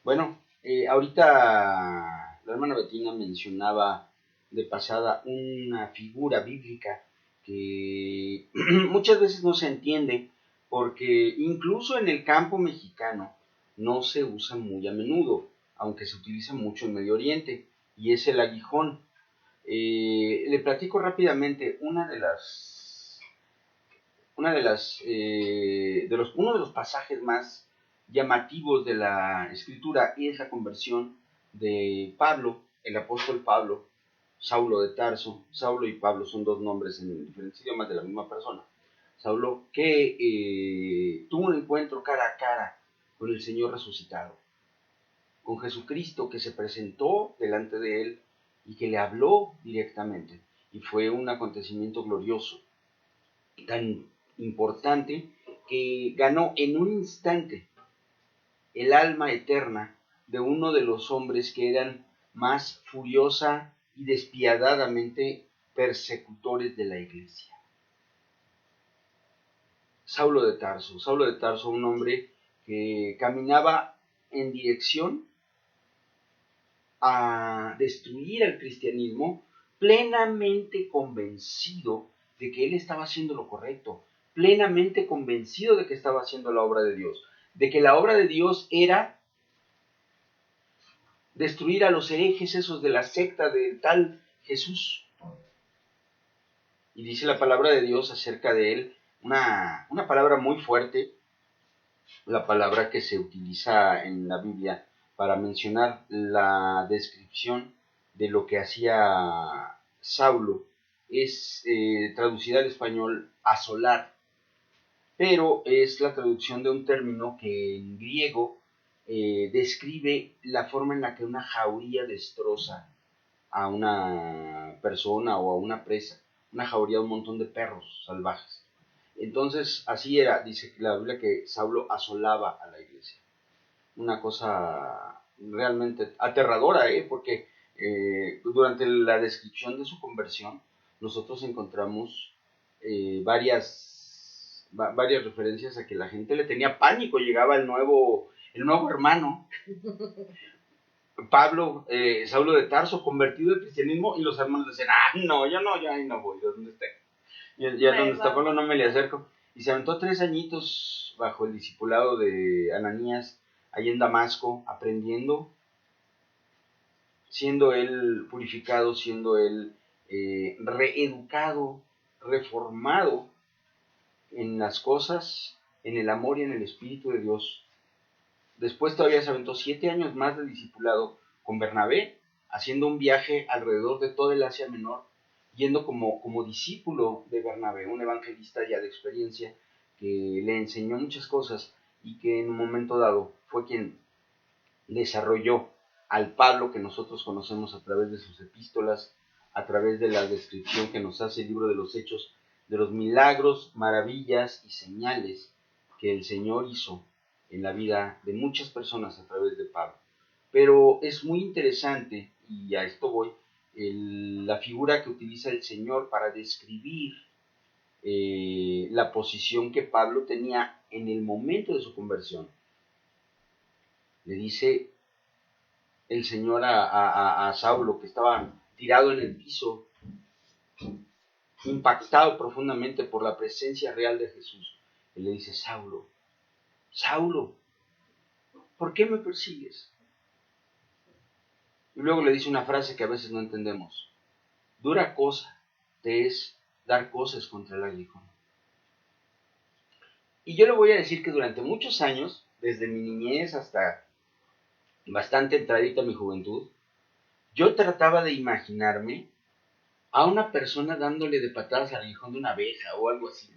Bueno, ahorita la hermana Betina mencionaba de pasada una figura bíblica que muchas veces no se entiende porque incluso en el campo mexicano no se usa muy a menudo, aunque se utiliza mucho en Medio Oriente, y es el aguijón. Le platico rápidamente uno de los pasajes más llamativos de la escritura es la conversión de Pablo, el apóstol Pablo, Saulo de Tarso. Saulo y Pablo son dos nombres en diferentes idiomas de la misma persona. Saulo que tuvo un encuentro cara a cara con el Señor resucitado, con Jesucristo que se presentó delante de él y que le habló directamente. Y fue un acontecimiento glorioso, tan importante, que ganó en un instante el alma eterna de uno de los hombres que eran más furiosa y despiadadamente persecutores de la iglesia. Saulo de Tarso, un hombre que caminaba en dirección a destruir al cristianismo, plenamente convencido de que él estaba haciendo lo correcto, plenamente convencido de que estaba haciendo la obra de Dios, de que la obra de Dios era destruir a los herejes esos de la secta del tal Jesús. Y dice la palabra de Dios acerca de él, una palabra muy fuerte, la palabra que se utiliza en la Biblia para mencionar la descripción de lo que hacía Saulo, es traducida al español asolar, pero es la traducción de un término que en griego describe la forma en la que una jauría destroza a una persona o a una presa, una jauría, un montón de perros salvajes. Entonces, así era, dice la Biblia, que Saulo asolaba a la iglesia. Una cosa realmente aterradora, porque durante la descripción de su conversión, nosotros encontramos varias referencias a que la gente le tenía pánico, llegaba el nuevo hermano, Pablo, Saulo de Tarso, convertido al cristianismo, y los hermanos decían, no, yo ahí no voy, ¿dónde está? Ya donde está Pablo no me le acerco. Y se aventó 3 añitos bajo el discipulado de Ananías, ahí en Damasco, aprendiendo, siendo él purificado, siendo él reeducado, reformado en las cosas, en el amor y en el Espíritu de Dios. Después todavía se aventó 7 años más de discipulado con Bernabé, haciendo un viaje alrededor de todo el Asia Menor, yendo como discípulo de Bernabé, un evangelista ya de experiencia, que le enseñó muchas cosas y que en un momento dado fue quien desarrolló al Pablo que nosotros conocemos a través de sus epístolas, a través de la descripción que nos hace el libro de los Hechos, de los milagros, maravillas y señales que el Señor hizo en la vida de muchas personas a través de Pablo. Pero es muy interesante, y a esto voy, la figura que utiliza el Señor para describir la posición que Pablo tenía en el momento de su conversión. Le dice el Señor a Saulo, que estaba tirado en el piso, impactado profundamente por la presencia real de Jesús. Él le dice, Saulo, Saulo, ¿por qué me persigues? Y luego le dice una frase que a veces no entendemos. Dura cosa te es dar cosas contra el aguijón. Y yo le voy a decir que durante muchos años, desde mi niñez hasta bastante entradita mi juventud, yo trataba de imaginarme a una persona dándole de patadas al aguijón de una abeja o algo así.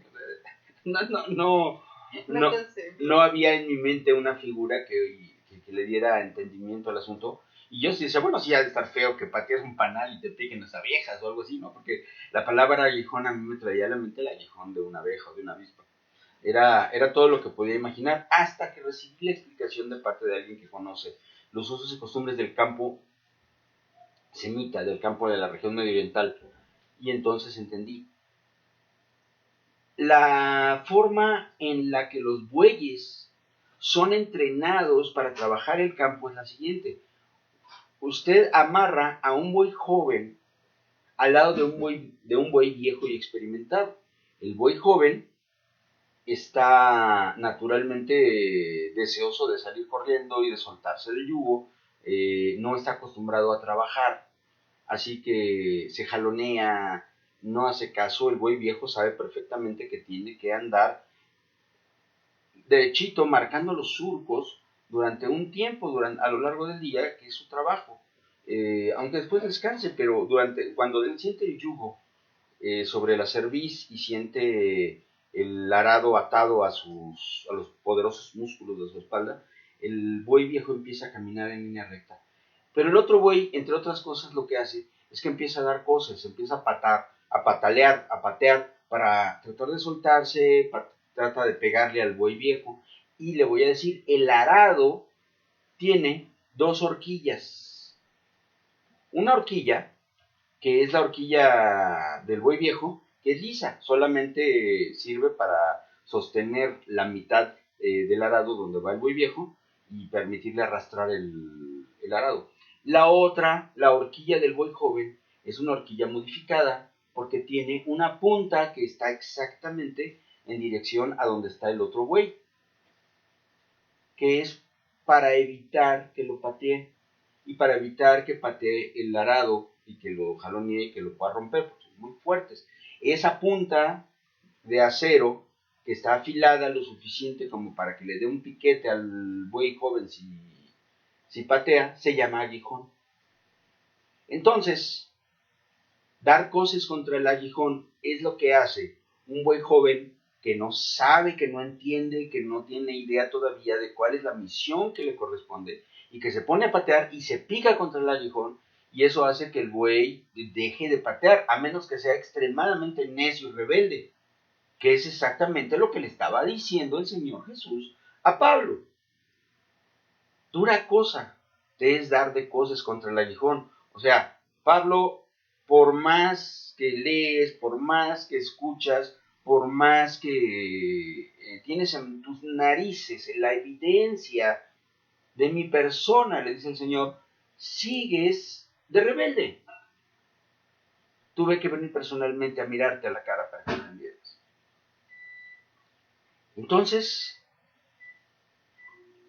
No había en mi mente una figura que le diera entendimiento al asunto. Y yo sí decía, bueno, sí ha de estar feo que pateas un panal y te piquen las abejas o algo así, ¿no? Porque la palabra aguijón a mí me traía a la mente el aguijón de una abeja o de una avispa. Era todo lo que podía imaginar, hasta que recibí la explicación de parte de alguien que conoce los usos y costumbres del campo semita, del campo de la región medio oriental. Y entonces entendí. La forma en la que los bueyes son entrenados para trabajar el campo es la siguiente. Usted amarra a un buey joven al lado de un buey viejo y experimentado. El buey joven está naturalmente deseoso de salir corriendo y de soltarse del yugo, no está acostumbrado a trabajar, así que se jalonea, no hace caso. El buey viejo sabe perfectamente que tiene que andar derechito, marcando los surcos durante un tiempo, a lo largo del día, que es su trabajo. Aunque después descanse, pero cuando él siente el yugo sobre la cerviz y siente el arado atado a los poderosos músculos de su espalda, el buey viejo empieza a caminar en línea recta. Pero el otro buey, entre otras cosas, lo que hace es que empieza a dar cosas, empieza a patalear, a patear para tratar de soltarse, trata de pegarle al buey viejo. Y le voy a decir, el arado tiene dos horquillas. Una horquilla, que es la horquilla del buey viejo, que es lisa, solamente sirve para sostener la mitad del arado donde va el buey viejo y permitirle arrastrar el arado. La otra, la horquilla del buey joven, es una horquilla modificada porque tiene una punta que está exactamente en dirección a donde está el otro buey, que es para evitar que lo patee y para evitar que patee el arado y que lo jalonee y que lo pueda romper, porque son muy fuertes. Esa punta de acero que está afilada lo suficiente como para que le dé un piquete al buey joven si patea, se llama aguijón. Entonces, dar coces contra el aguijón es lo que hace un buey joven que no sabe, que no entiende, que no tiene idea todavía de cuál es la misión que le corresponde, y que se pone a patear y se pica contra el aguijón, y eso hace que el buey deje de patear, a menos que sea extremadamente necio y rebelde, que es exactamente lo que le estaba diciendo el Señor Jesús a Pablo. Dura cosa te es dar de coces contra el aguijón. O sea, Pablo, por más que lees, por más que escuchas, por más que tienes en tus narices la evidencia de mi persona, le dice el Señor, sigues de rebelde. Tuve que venir personalmente a mirarte a la cara para que entendieras. Entonces,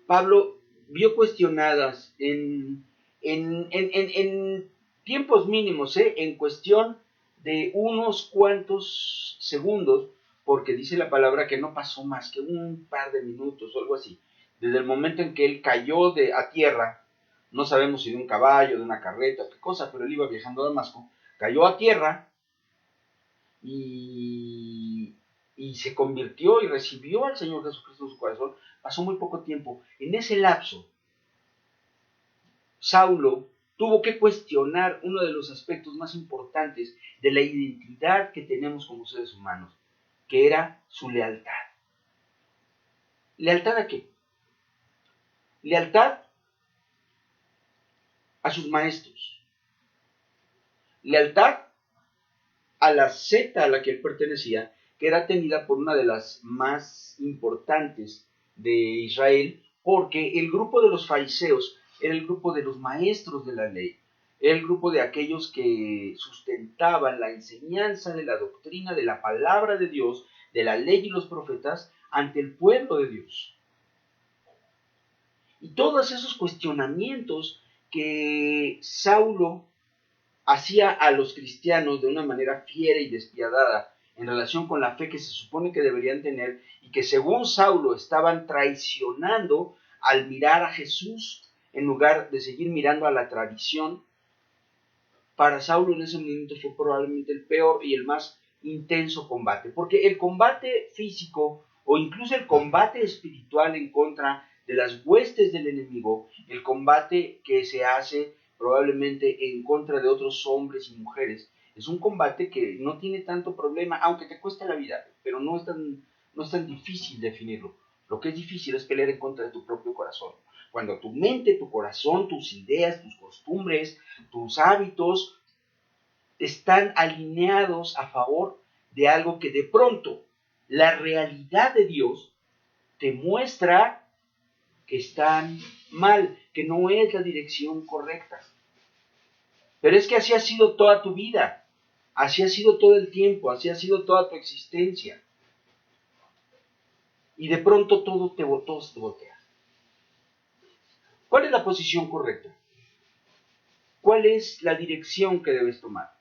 Pablo vio cuestionadas en tiempos mínimos, en cuestión de unos cuantos segundos, porque dice la palabra que no pasó más que un par de minutos o algo así, desde el momento en que él cayó a tierra, no sabemos si de un caballo, de una carreta, qué cosa, pero él iba viajando a Damasco, cayó a tierra y se convirtió y recibió al Señor Jesucristo en su corazón. Pasó muy poco tiempo. En ese lapso, Saulo tuvo que cuestionar uno de los aspectos más importantes de la identidad que tenemos como seres humanos, que era su lealtad. ¿Lealtad a qué? Lealtad a sus maestros. Lealtad a la secta a la que él pertenecía, que era tenida por una de las más importantes de Israel, porque el grupo de los fariseos era el grupo de los maestros de la ley, era el grupo de aquellos que sustentaban la enseñanza de la doctrina de la palabra de Dios, de la ley y los profetas, ante el pueblo de Dios. Y todos esos cuestionamientos que Saulo hacía a los cristianos de una manera fiera y despiadada en relación con la fe que se supone que deberían tener, y que según Saulo estaban traicionando al mirar a Jesús en lugar de seguir mirando a la tradición. Para Saulo en ese momento fue probablemente el peor y el más intenso combate, porque el combate físico o incluso el combate espiritual en contra de las huestes del enemigo, el combate que se hace probablemente en contra de otros hombres y mujeres, es un combate que no tiene tanto problema, aunque te cueste la vida, pero no es tan difícil definirlo. Lo que es difícil es pelear en contra de tu propio corazón. Cuando tu mente, tu corazón, tus ideas, tus costumbres, tus hábitos están alineados a favor de algo que de pronto la realidad de Dios te muestra que están mal, que no es la dirección correcta. Pero es que así ha sido toda tu vida, así ha sido todo el tiempo, así ha sido toda tu existencia. Y de pronto todo se te voltea. ¿Cuál es la posición correcta? ¿Cuál es la dirección que debes tomar?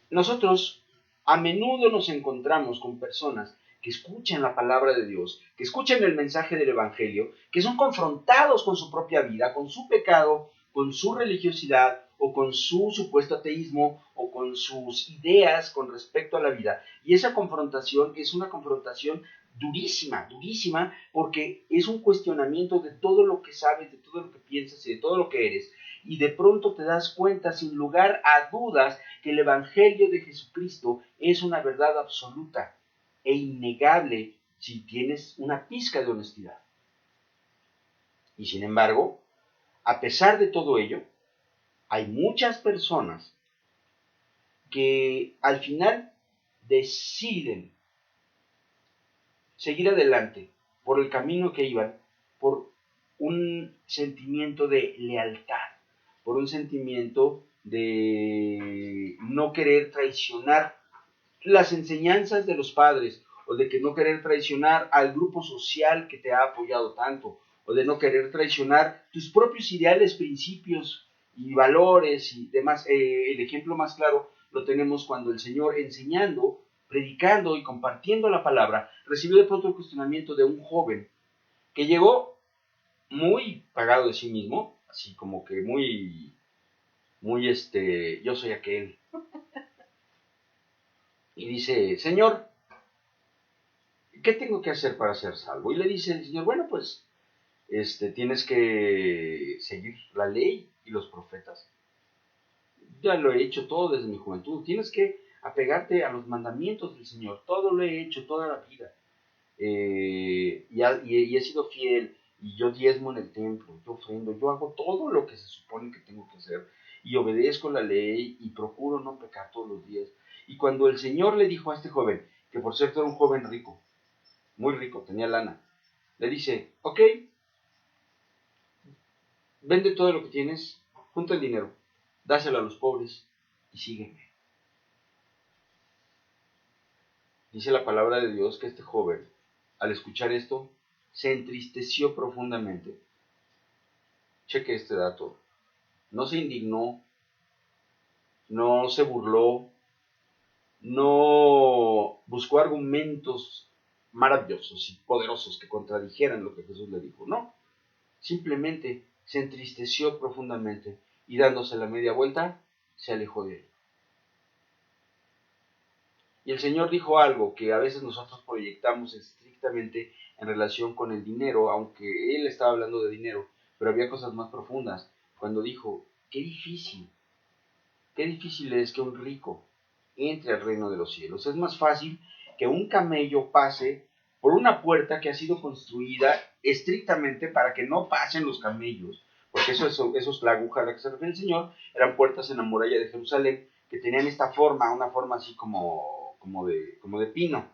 Nosotros a menudo nos encontramos con personas que escuchan la palabra de Dios, que escuchan el mensaje del Evangelio, que son confrontados con su propia vida, con su pecado, con su religiosidad o con su supuesto ateísmo o con sus ideas con respecto a la vida. Y esa confrontación es una confrontación durísima, durísima, porque es un cuestionamiento de todo lo que sabes, de todo lo que piensas y de todo lo que eres. Y de pronto te das cuenta, sin lugar a dudas, que el Evangelio de Jesucristo es una verdad absoluta e innegable si tienes una pizca de honestidad. Y sin embargo, a pesar de todo ello, hay muchas personas que al final deciden seguir adelante por el camino que iban, por un sentimiento de lealtad, por un sentimiento de no querer traicionar las enseñanzas de los padres, o de que no querer traicionar al grupo social que te ha apoyado tanto, o de no querer traicionar tus propios ideales, principios y valores y demás. El ejemplo más claro lo tenemos cuando el Señor, enseñando, predicando y compartiendo la palabra, recibió de pronto el cuestionamiento de un joven que llegó muy pagado de sí mismo, así como que muy, yo soy aquel. Y dice: Señor, ¿qué tengo que hacer para ser salvo? Y le dice el Señor: bueno, pues tienes que seguir la ley y los profetas. Ya lo he hecho todo desde mi juventud. Tienes que apegarte a los mandamientos del Señor. Todo lo he hecho toda la vida. Y he sido fiel. Y yo diezmo en el templo, yo ofrendo, yo hago todo lo que se supone que tengo que hacer. Y obedezco la ley y procuro no pecar todos los días. Y cuando el Señor le dijo a este joven, que por cierto era un joven rico, muy rico, tenía lana, le dice: ok, vende todo lo que tienes, junta el dinero, dáselo a los pobres y sígueme. Dice la palabra de Dios que este joven, al escuchar esto, se entristeció profundamente. Cheque este dato. No se indignó, no se burló, no buscó argumentos maravillosos y poderosos que contradijeran lo que Jesús le dijo. No, simplemente se entristeció profundamente y, dándose la media vuelta, se alejó de él. Y el Señor dijo algo que a veces nosotros proyectamos estrictamente en relación con el dinero, aunque Él estaba hablando de dinero, pero había cosas más profundas. Cuando dijo: qué difícil es que un rico entre al reino de los cielos. Es más fácil que un camello pase por una puerta que ha sido construida estrictamente para que no pasen los camellos, porque eso es la aguja a la que se refiere el Señor. Eran puertas en la muralla de Jerusalén que tenían esta forma, una forma así como de pino,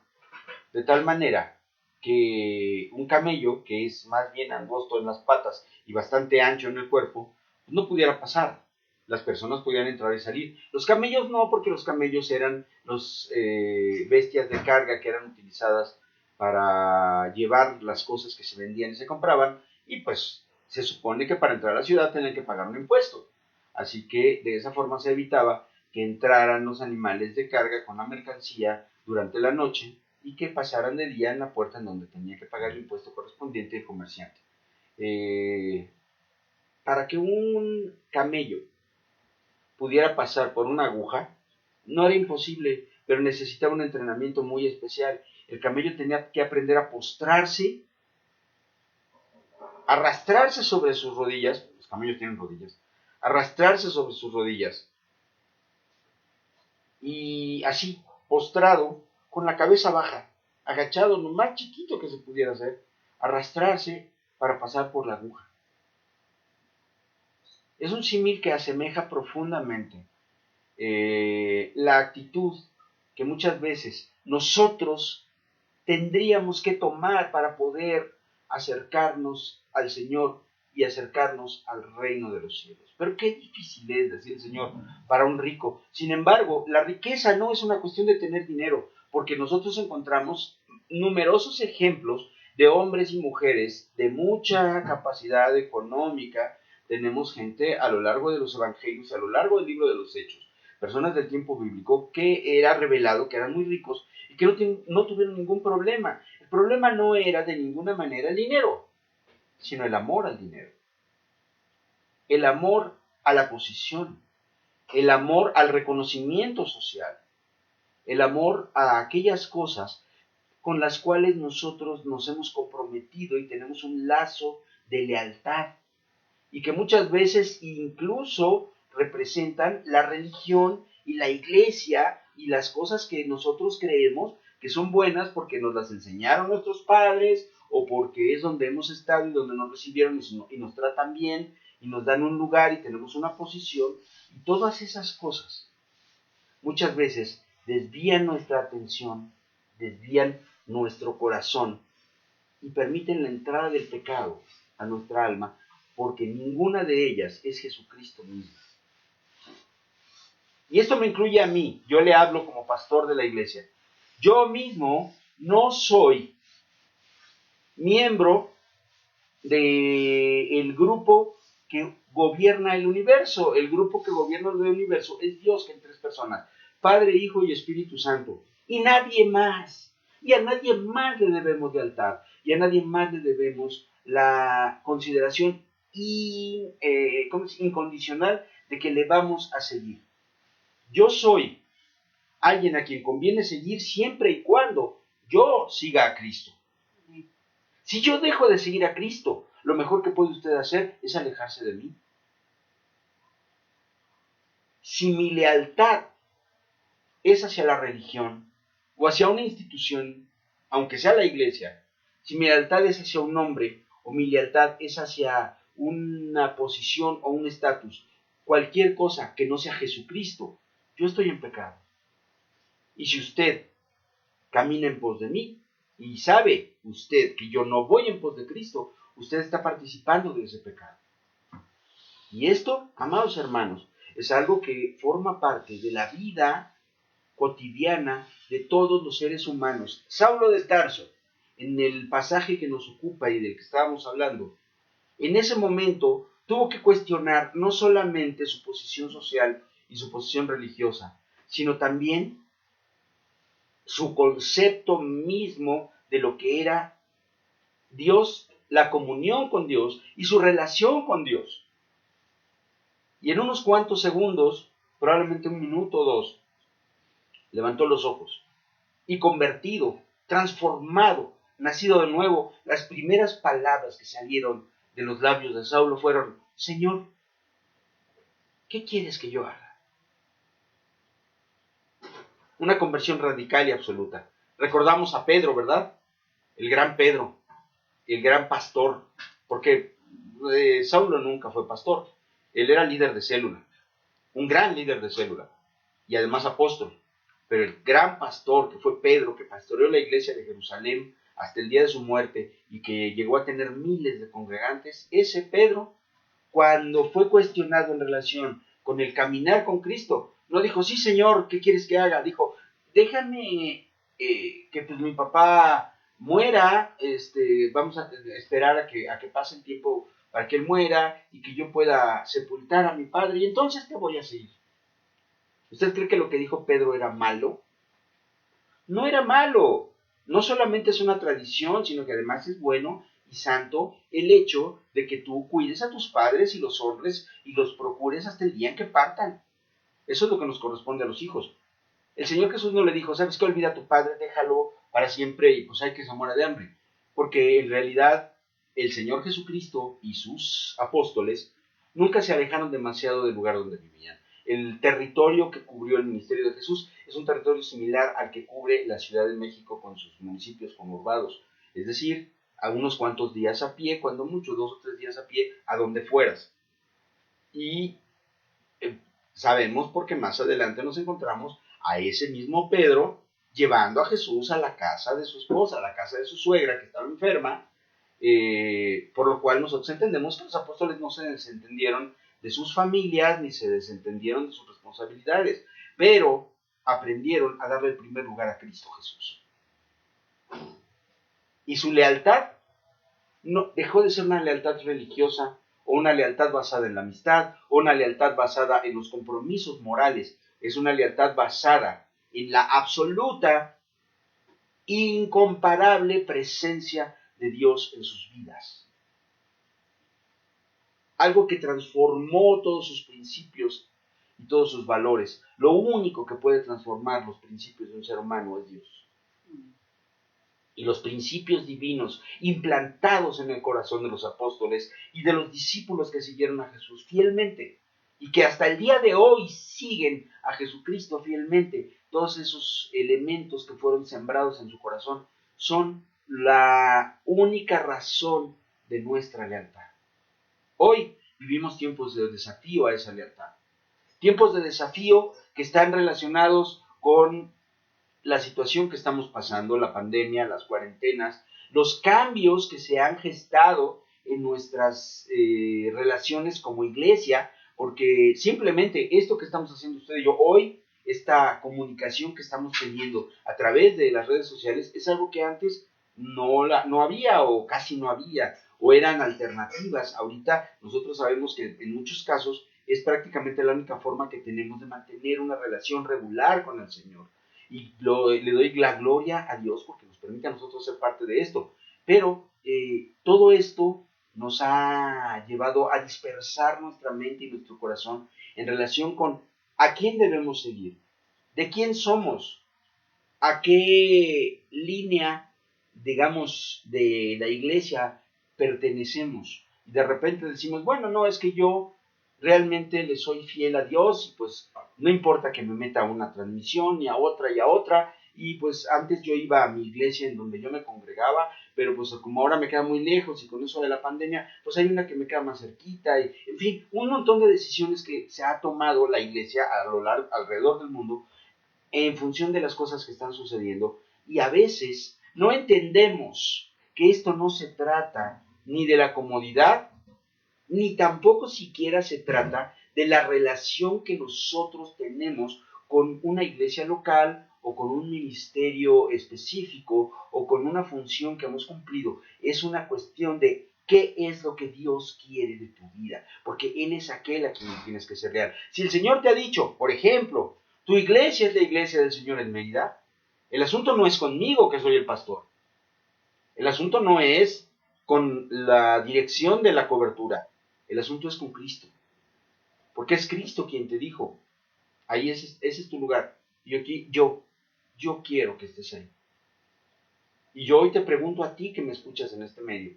de tal manera que un camello, que es más bien angosto en las patas y bastante ancho en el cuerpo, no pudiera pasar. Las personas podían entrar y salir. Los camellos no, porque los camellos eran los bestias de carga que eran utilizadas para llevar las cosas que se vendían y se compraban, y pues se supone que para entrar a la ciudad tenían que pagar un impuesto. Así que de esa forma se evitaba que entraran los animales de carga con la mercancía durante la noche y que pasaran de día en la puerta en donde tenía que pagar el impuesto correspondiente el comerciante. Para que un camello pudiera pasar por una aguja, no era imposible, pero necesitaba un entrenamiento muy especial. El camello tenía que aprender a postrarse, arrastrarse sobre sus rodillas, los camellos tienen rodillas, arrastrarse sobre sus rodillas, y así, postrado, con la cabeza baja, agachado, lo más chiquito que se pudiera hacer, arrastrarse para pasar por la aguja. Es un símil que asemeja profundamente la actitud que muchas veces nosotros tendríamos que tomar para poder acercarnos al Señor y acercarnos al reino de los cielos. Pero qué difícil es, decía el Señor, para un rico. Sin embargo, la riqueza no es una cuestión de tener dinero, porque nosotros encontramos numerosos ejemplos de hombres y mujeres de mucha capacidad económica. Tenemos gente a lo largo de los evangelios, a lo largo del libro de los Hechos, personas del tiempo bíblico que era revelado que eran muy ricos y que no tuvieron ningún problema. El problema no era de ninguna manera el dinero, sino el amor al dinero, el amor a la posición, el amor al reconocimiento social, el amor a aquellas cosas con las cuales nosotros nos hemos comprometido y tenemos un lazo de lealtad y que muchas veces incluso representan la religión y la iglesia y las cosas que nosotros creemos que son buenas porque nos las enseñaron nuestros padres o porque es donde hemos estado y donde nos recibieron y nos tratan bien y nos dan un lugar y tenemos una posición, y todas esas cosas muchas veces desvían nuestra atención, desvían nuestro corazón y permiten la entrada del pecado a nuestra alma, porque ninguna de ellas es Jesucristo mismo. Y esto me incluye a mí, yo le hablo como pastor de la iglesia. Yo mismo no soy miembro del grupo que gobierna el universo. El grupo que gobierna el universo es Dios, que en tres personas, Padre, Hijo y Espíritu Santo, y nadie más. Y a nadie más le debemos lealtad, y a nadie más le debemos la consideración incondicional de que le vamos a seguir. Yo soy alguien a quien conviene seguir siempre y cuando yo siga a Cristo. Si yo dejo de seguir a Cristo, lo mejor que puede usted hacer es alejarse de mí. Si mi lealtad es hacia la religión o hacia una institución, aunque sea la iglesia, si mi lealtad es hacia un hombre o mi lealtad es hacia una posición o un estatus, cualquier cosa que no sea Jesucristo, yo estoy en pecado. Y si usted camina en pos de mí y sabe usted que yo no voy en pos de Cristo, usted está participando de ese pecado. Y esto, amados hermanos, es algo que forma parte de la vida cotidiana de todos los seres humanos. Saulo de Tarso, en el pasaje que nos ocupa y del que estábamos hablando, en ese momento tuvo que cuestionar no solamente su posición social y su posición religiosa, sino también su concepto mismo de lo que era Dios, la comunión con Dios y su relación con Dios. Y en unos cuantos segundos, probablemente un minuto o dos, levantó los ojos y convertido, transformado, nacido de nuevo, las primeras palabras que salieron de los labios de Saulo fueron: Señor, ¿qué quieres que yo haga? Una conversión radical y absoluta. Recordamos a Pedro, ¿verdad? El gran Pedro, el gran pastor, porque Saulo nunca fue pastor. Él era líder de célula, un gran líder de célula, y además apóstol. Pero el gran pastor que fue Pedro, que pastoreó la iglesia de Jerusalén hasta el día de su muerte y que llegó a tener miles de congregantes, ese Pedro, cuando fue cuestionado en relación con el caminar con Cristo, no dijo: sí, Señor, ¿qué quieres que haga? Dijo: déjame que pues mi papá muera, vamos a esperar a que pase el tiempo para que él muera y que yo pueda sepultar a mi padre, y entonces te voy a seguir. ¿Usted cree que lo que dijo Pedro era malo? No era malo. No solamente es una tradición, sino que además es bueno y santo el hecho de que tú cuides a tus padres y los honres y los procures hasta el día en que partan. Eso es lo que nos corresponde a los hijos. El Señor Jesús no le dijo: ¿sabes qué? Olvida a tu padre, déjalo para siempre y pues hay que se muera de hambre. Porque en realidad el Señor Jesucristo y sus apóstoles nunca se alejaron demasiado del lugar donde vivían. El territorio que cubrió el ministerio de Jesús es un territorio similar al que cubre la Ciudad de México con sus municipios conurbados. Es decir, a unos cuantos días a pie, cuando mucho, 2 o 3 días a pie, a donde fueras. Y sabemos porque más adelante nos encontramos a ese mismo Pedro llevando a Jesús a la casa de su esposa, a la casa de su suegra que estaba enferma, Por lo cual nosotros entendemos que los apóstoles no se desentendieron de sus familias ni se desentendieron de sus responsabilidades, pero aprendieron a darle el primer lugar a Cristo Jesús. Y su lealtad no dejó de ser una lealtad religiosa o una lealtad basada en la amistad o una lealtad basada en los compromisos morales. Es una lealtad basada en la absoluta, incomparable presencia de Dios en sus vidas. Algo que transformó todos sus principios y todos sus valores. Lo único que puede transformar los principios de un ser humano es Dios. Y los principios divinos implantados en el corazón de los apóstoles y de los discípulos que siguieron a Jesús fielmente y que hasta el día de hoy siguen a Jesucristo fielmente, todos esos elementos que fueron sembrados en su corazón son la única razón de nuestra lealtad. Hoy vivimos tiempos de desafío a esa lealtad, tiempos de desafío que están relacionados con la situación que estamos pasando, la pandemia, las cuarentenas, los cambios que se han gestado en nuestras relaciones como iglesia, porque simplemente esto que estamos haciendo usted y yo hoy, esta comunicación que estamos teniendo a través de las redes sociales, es algo que antes no había o casi no había, o eran alternativas. Ahorita nosotros sabemos que en muchos casos es prácticamente la única forma que tenemos de mantener una relación regular con el Señor. Y le doy la gloria a Dios porque nos permite a nosotros ser parte de esto. Pero todo esto nos ha llevado a dispersar nuestra mente y nuestro corazón en relación con a quién debemos seguir, de quién somos, a qué línea, digamos, de la iglesia pertenecemos. Y de repente decimos, bueno, no, es que yo realmente le soy fiel a Dios y pues no importa que me meta a una transmisión y a otra, y pues antes yo iba a mi iglesia en donde yo me congregaba, pero pues como ahora me queda muy lejos y con eso de la pandemia, pues hay una que me queda más cerquita, y en fin, un montón de decisiones que se ha tomado la iglesia a lo largo, alrededor del mundo en función de las cosas que están sucediendo, y a veces no entendemos que esto no se trata ni de la comodidad, ni tampoco siquiera se trata de la relación que nosotros tenemos con una iglesia local o con un ministerio específico o con una función que hemos cumplido. Es una cuestión de qué es lo que Dios quiere de tu vida, porque Él es aquel a quien tienes que ser leal. Si el Señor te ha dicho, por ejemplo, tu iglesia es la iglesia del Señor en Mérida, el asunto no es conmigo que soy el pastor. El asunto no es con la dirección de la cobertura. El asunto es con Cristo. Porque es Cristo quien te dijo, ahí ese es tu lugar. Y aquí yo quiero que estés ahí. Y yo hoy te pregunto a ti que me escuchas en este medio,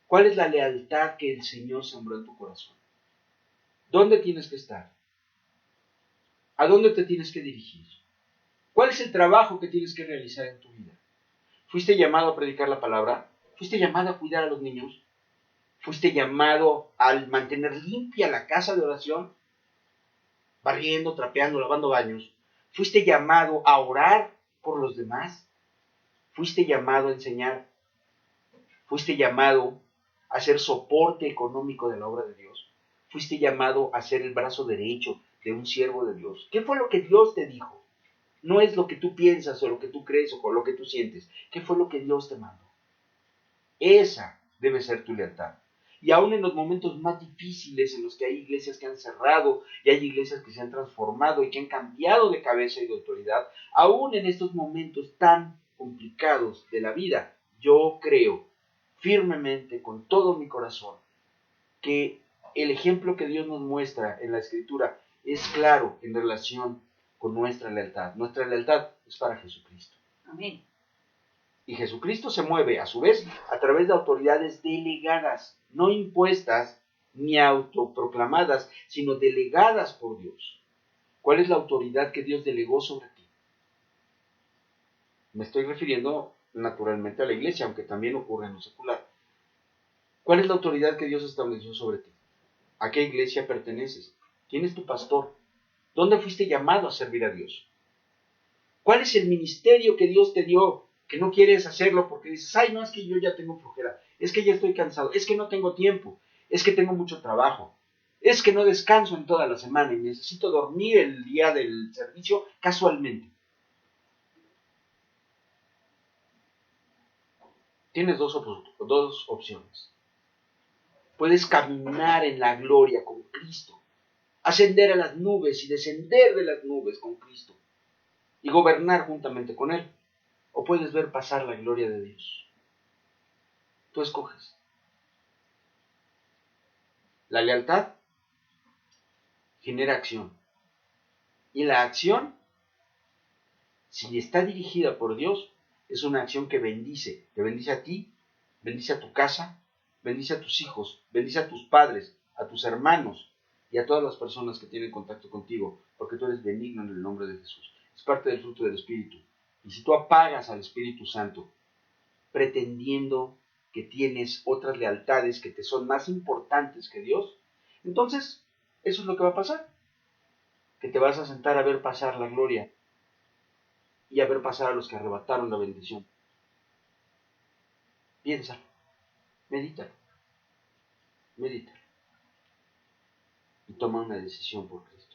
¿cuál es la lealtad que el Señor sembró en tu corazón? ¿Dónde tienes que estar? ¿A dónde te tienes que dirigir? ¿Cuál es el trabajo que tienes que realizar en tu vida? ¿Fuiste llamado a predicar la palabra? ¿Fuiste llamado a cuidar a los niños? ¿Fuiste llamado a mantener limpia la casa de oración? Barriendo, trapeando, lavando baños. ¿Fuiste llamado a orar por los demás? ¿Fuiste llamado a enseñar? ¿Fuiste llamado a ser soporte económico de la obra de Dios? ¿Fuiste llamado a ser el brazo derecho de un siervo de Dios? ¿Qué fue lo que Dios te dijo? No es lo que tú piensas o lo que tú crees o lo que tú sientes. ¿Qué fue lo que Dios te mandó? Esa debe ser tu lealtad. Y aún en los momentos más difíciles en los que hay iglesias que han cerrado y hay iglesias que se han transformado y que han cambiado de cabeza y de autoridad, aún en estos momentos tan complicados de la vida, yo creo firmemente con todo mi corazón que el ejemplo que Dios nos muestra en la Escritura es claro en relación con nuestra lealtad. Nuestra lealtad es para Jesucristo. Amén. Y Jesucristo se mueve, a su vez, a través de autoridades delegadas, no impuestas ni autoproclamadas, sino delegadas por Dios. ¿Cuál es la autoridad que Dios delegó sobre ti? Me estoy refiriendo naturalmente a la iglesia, aunque también ocurre en lo secular. ¿Cuál es la autoridad que Dios estableció sobre ti? ¿A qué iglesia perteneces? ¿Quién es tu pastor? ¿Dónde fuiste llamado a servir a Dios? ¿Cuál es el ministerio que Dios te dio? que no quieres hacerlo porque dices, ay, no, es que yo ya tengo flojera, es que ya estoy cansado, es que no tengo tiempo, es que tengo mucho trabajo, es que no descanso en toda la semana y necesito dormir el día del servicio casualmente. Tienes dos opciones. Puedes caminar en la gloria con Cristo, ascender a las nubes y descender de las nubes con Cristo y gobernar juntamente con Él. O puedes ver pasar la gloria de Dios. Tú escoges. La lealtad genera acción. Y la acción, si está dirigida por Dios, es una acción que bendice a ti, bendice a tu casa, bendice a tus hijos, bendice a tus padres, a tus hermanos y a todas las personas que tienen contacto contigo, porque tú eres benigno en el nombre de Jesús. Es parte del fruto del Espíritu. Y si tú apagas al Espíritu Santo, pretendiendo que tienes otras lealtades que te son más importantes que Dios, entonces eso es lo que va a pasar, que te vas a sentar a ver pasar la gloria y a ver pasar a los que arrebataron la bendición. Piensa, medita, medita y toma una decisión por Cristo.